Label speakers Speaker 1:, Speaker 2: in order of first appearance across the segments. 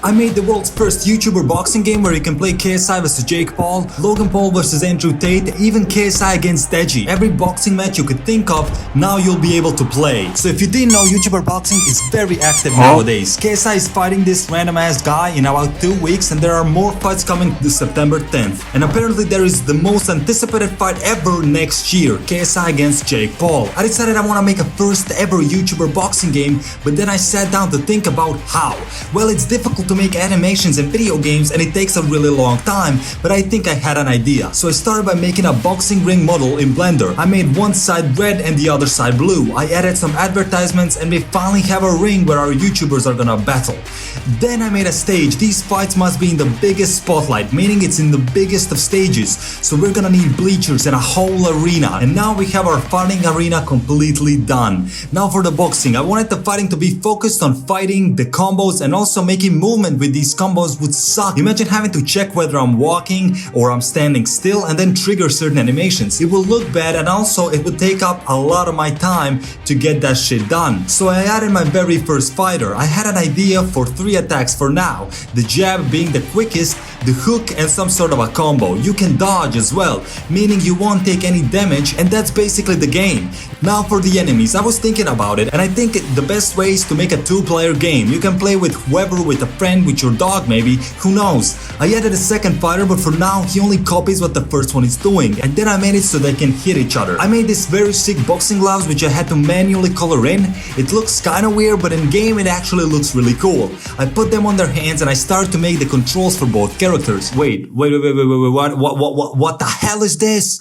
Speaker 1: I made the world's first YouTuber boxing game where you can play KSI vs Jake Paul, Logan Paul vs Tate, even KSI against Deji. Every boxing match you could think of, now you'll be able to play. So if you didn't know, YouTuber boxing is very active nowadays. KSI is fighting this random ass guy in about 2 weeks, and there are more fights coming this September 10th. And apparently there is the most anticipated fight ever next year, KSI against Jake Paul. I decided I want to make a first ever YouTuber boxing game, but then I sat down to think about how. Well, it's difficult to make animations and video games and it takes a really long time, but I think I had an idea. So I started by making a boxing ring model in Blender. I made one side red and the other side blue. I added some advertisements and we finally have a ring where our YouTubers are gonna battle. Then I made a stage. These fights must be in the biggest spotlight, meaning it's in the biggest of stages. So we're gonna need bleachers and a whole arena. And now we have our fighting arena completely done. Now for the boxing, I wanted the fighting to be focused on fighting, the combos, and also making movement with these combos would suck. Imagine having to check whether I'm walking or I'm standing still and then trigger certain animations. It will look bad and also it would take up a lot of my time to get that shit done. So I added my very first fighter. I had an idea for 3 attacks for now. The jab being the quickest, the hook and some sort of a combo. You can dodge as well, meaning you won't take any damage, and that's basically the game. Now for the enemies, I was thinking about it and I think the best way is to make a 2-player game. You can play with whoever, with a friend, with your dog maybe, who knows. I added a second fighter, but for now he only copies what the first one is doing, and then I made it so they can hit each other. I made this very sick boxing gloves which I had to manually color in. It looks kinda weird, but in game it actually looks really cool. I put them on their hands and I started to make the controls for both characters. Wait, what the hell is this?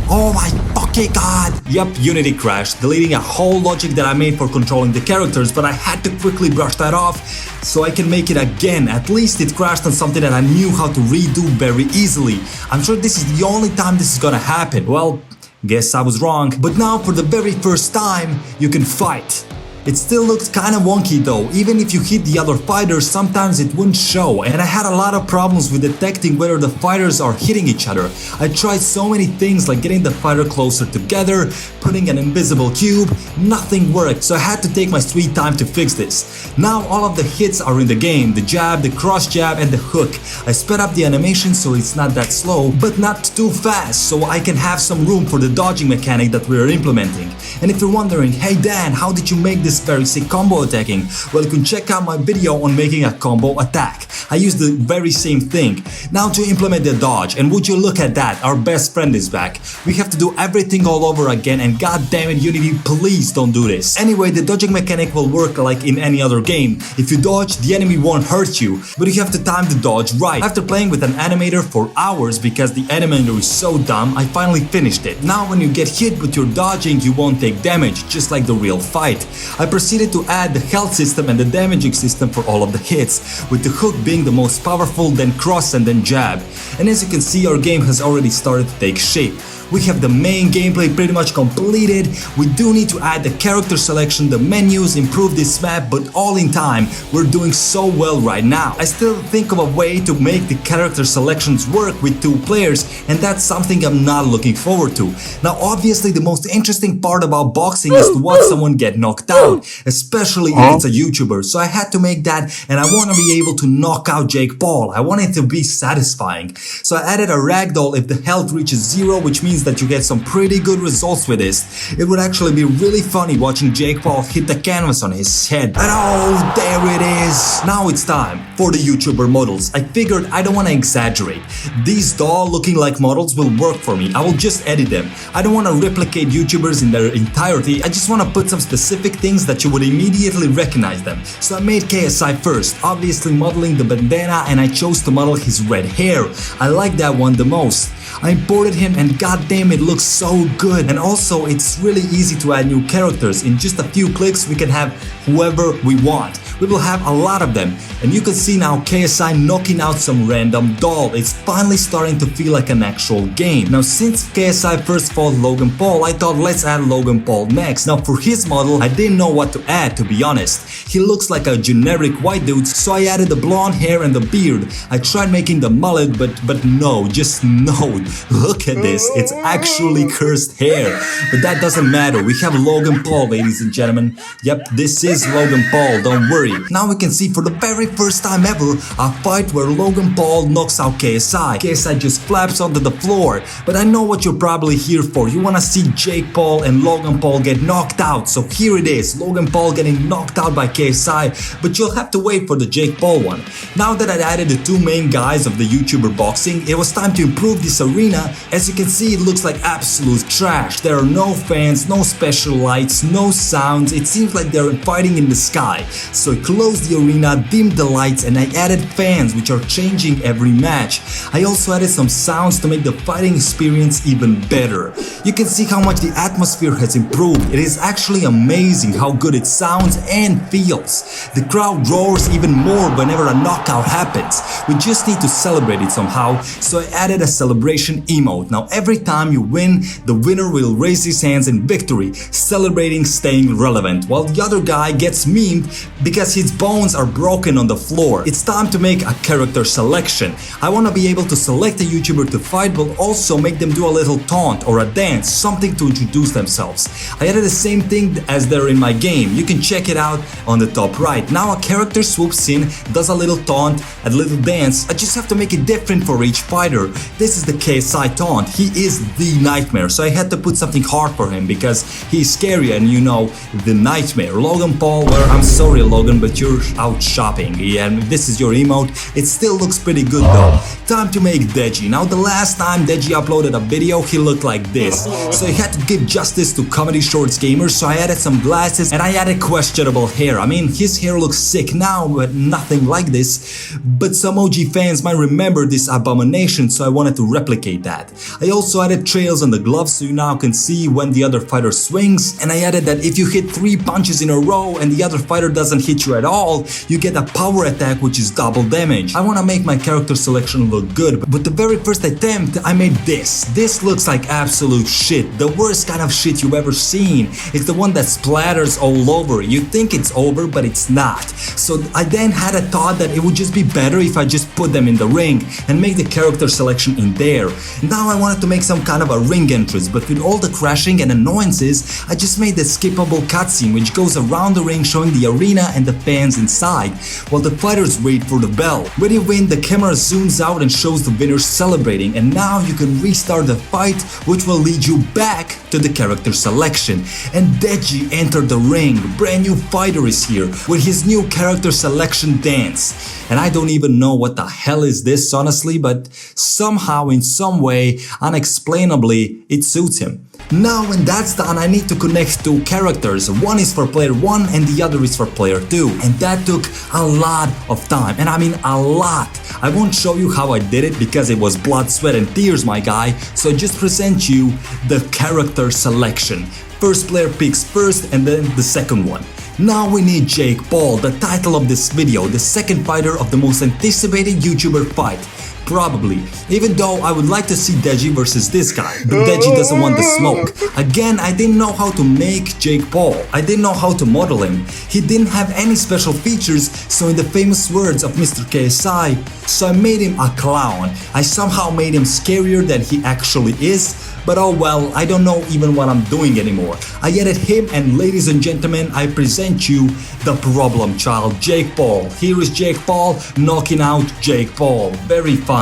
Speaker 1: Oh my fucking god! Yep, Unity crashed, deleting a whole logic that I made for controlling the characters, but I had to quickly brush that off so I can make it again. At least it crashed on something that I knew how to redo very easily. I'm sure this is the only time this is gonna happen. Well, guess I was wrong. But now for the very first time, you can fight. It still looks kinda wonky though. Even if you hit the other fighters, sometimes it wouldn't show, and I had a lot of problems with detecting whether the fighters are hitting each other. I tried so many things like getting the fighter closer together, putting an invisible cube, nothing worked, so I had to take my sweet time to fix this. Now all of the hits are in the game, the jab, the cross jab and the hook. I sped up the animation so it's not that slow, but not too fast, so I can have some room for the dodging mechanic that we're implementing. And if you're wondering, hey Dan, how did you make this very sick combo attacking? Well, you can check out my video on making a combo attack. I used the very same thing. Now to implement the dodge, and would you look at that, our best friend is back. We have to do everything all over again, and god damn it Unity, please don't do this. Anyway, the dodging mechanic will work like in any other game. If you dodge, the enemy won't hurt you, but you have to time the dodge right. After playing with an animator for hours because the animator is so dumb, I finally finished it. Now when you get hit with your dodging, you won't take damage, just like the real fight. I proceeded to add the health system and the damaging system for all of the hits, with the hook being the most powerful, then cross and then jab. And as you can see, our game has already started to take shape. We have the main gameplay pretty much completed. We do need to add the character selection, the menus, improve this map, but all in time. We're doing so well right now. I still think of a way to make the character selections work with 2 players, and that's something I'm not looking forward to. Now obviously the most interesting part about boxing is to watch someone get knocked out, especially if it's a YouTuber, so I had to make that, and I want to be able to knock out Jake Paul. I want it to be satisfying. So I added a ragdoll if the health reaches 0, which means that you get some pretty good results with this. It would actually be really funny watching Jake Paul hit the canvas on his head. And oh, there it is! Now it's time for the YouTuber models. I figured I don't want to exaggerate. These doll looking like models will work for me. I will just edit them. I don't want to replicate YouTubers in their entirety. I just want to put some specific things that you would immediately recognize them. So I made KSI first, obviously modeling the bandana, and I chose to model his red hair. I like that one the most. I imported him and goddamn it looks so good, and also it's really easy to add new characters. In just a few clicks we can have whoever we want. We will have a lot of them, and you can see now KSI knocking out some random doll. It's finally starting to feel like an actual game. Now since KSI first fought Logan Paul, I thought let's add Logan Paul next. Now for his model I didn't know what to add, to be honest. He looks like a generic white dude, so I added the blonde hair and the beard. I tried making the mullet, but no, just no. Look at this, it's actually cursed hair. But that doesn't matter, we have Logan Paul, ladies and gentlemen. Yep, this is is Logan Paul, don't worry. Now we can see for the very first time ever a fight where Logan Paul knocks out KSI. KSI just flaps onto the floor. But I know what you're probably here for. You wanna see Jake Paul and Logan Paul get knocked out. So here it is, Logan Paul getting knocked out by KSI. But you'll have to wait for the Jake Paul one. Now that I added the two main guys of the YouTuber boxing, it was time to improve this arena. As you can see, it looks like absolute trash. There are no fans, no special lights, no sounds. It seems like they're fighting in the sky. So I closed the arena, dimmed the lights, and I added fans which are changing every match. I also added some sounds to make the fighting experience even better. You can see how much the atmosphere has improved. It is actually amazing how good it sounds and feels. The crowd roars even more whenever a knockout happens. We just need to celebrate it somehow, so I added a celebration emote. Now every time you win, the winner will raise his hands in victory, celebrating staying relevant, while the other guy gets memed because his bones are broken on the floor. It's time to make a character selection. I want to be able to select a YouTuber to fight, but also make them do a little taunt or a dance, something to introduce themselves. I added the same thing as there in my game. You can check it out on the top right. Now a character swoops in, does a little taunt, a little dance. I just have to make it different for each fighter. This is the KSI taunt. He is the nightmare, so I had to put something hard for him because he's scary and you know, the nightmare. Logan Paul, well, I'm sorry Logan, but you're out shopping. Yeah, this is your emote. It still looks pretty good though. Time to make Deji. Now the last time Deji uploaded a video, he looked like this. So I had to give justice to Comedy Shorts Gamer, so I added some glasses and I added questionable hair. I mean, his hair looks sick now, but nothing like this. But some OG fans might remember this abomination, so I wanted to replicate that. I also added trails on the gloves so you now can see when the other fighter swings, and I added that if you hit 3 punches in a row and the other fighter doesn't hit you at all, you get a power attack which is double damage. I want to make my character selection look good, but the very first attempt I made this. This looks like absolute shit, the worst kind of shit you've ever seen. It's the one that splatters all over. You think it's over, but it's not. So I then had a thought that it would just be better if I just put them in the ring and make the character selection in there. Now I wanted to make some kind of a ring entrance, but with all the crashing and annoyances, I just made the skippable cutscene which goes around the ring showing the arena and the fans inside, while the fighters wait for the bell. When you win, the camera zooms out and shows the winners celebrating, and now you can restart the fight, which will lead you back to the character selection. And Deji entered the ring. Brand new fighter is here with his new character selection dance. And I don't even know what the hell is this honestly, but somehow in some way, unexplainably, it suits him. Now when that's done, I need to connect 2 characters. One is for player 1 and the other is for player 2. And that took a lot of time, and I mean a lot. I won't show you how I did it because it was blood, sweat and tears, my guy. So I just present you the character selection. First player picks first and then the second one. Now we need Jake Paul, the title of this video, the second fighter of the most anticipated YouTuber fight. Probably, even though I would like to see Deji versus this guy, but Deji doesn't want the smoke. Again, I didn't know how to make Jake Paul. I didn't know how to model him. He didn't have any special features, so in the famous words of Mr. KSI, so I made him a clown. I somehow made him scarier than he actually is, but oh well, I don't know even what I'm doing anymore. I added him, and ladies and gentlemen, I present you the problem child, Jake Paul. Here is Jake Paul knocking out Jake Paul. Very fun.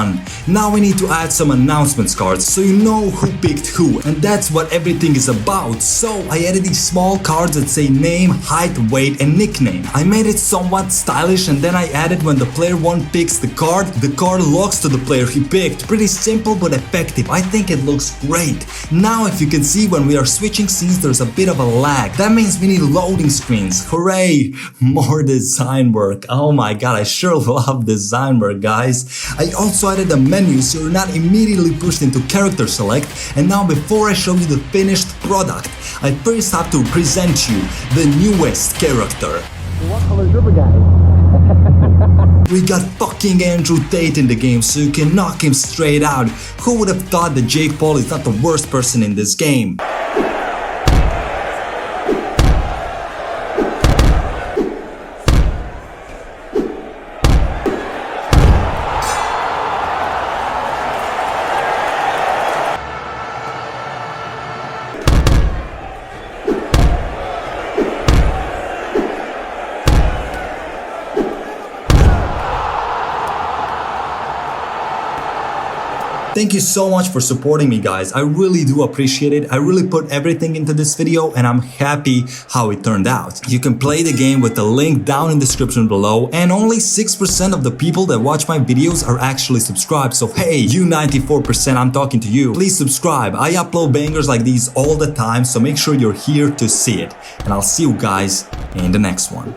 Speaker 1: Now we need to add some announcements cards so you know who picked who, and that's what everything is about. So I added these small cards that say name, height, weight and nickname. I made it somewhat stylish, and then I added when the player 1 picks the card locks to the player he picked. Pretty simple but effective. I think it looks great. Now if you can see, when we are switching scenes there's a bit of a lag. That means we need loading screens. Hooray! More design work. Oh my god, I sure love design work, guys. I also added a menu so you're not immediately pushed into character select. And now before I show you the finished product, I first have to present you the newest character.
Speaker 2: What color is River Guy?
Speaker 1: We got fucking Andrew Tate in the game, so you can knock him straight out. Who would have thought that Jake Paul is not the worst person in this game? Thank you so much for supporting me, guys. I really do appreciate it. I really put everything into this video and I'm happy how it turned out. You can play the game with the link down in the description below, and only 6% of the people that watch my videos are actually subscribed. So hey, you 94%, I'm talking to you. Please subscribe. I upload bangers like these all the time, so make sure you're here to see it. And I'll see you guys in the next one.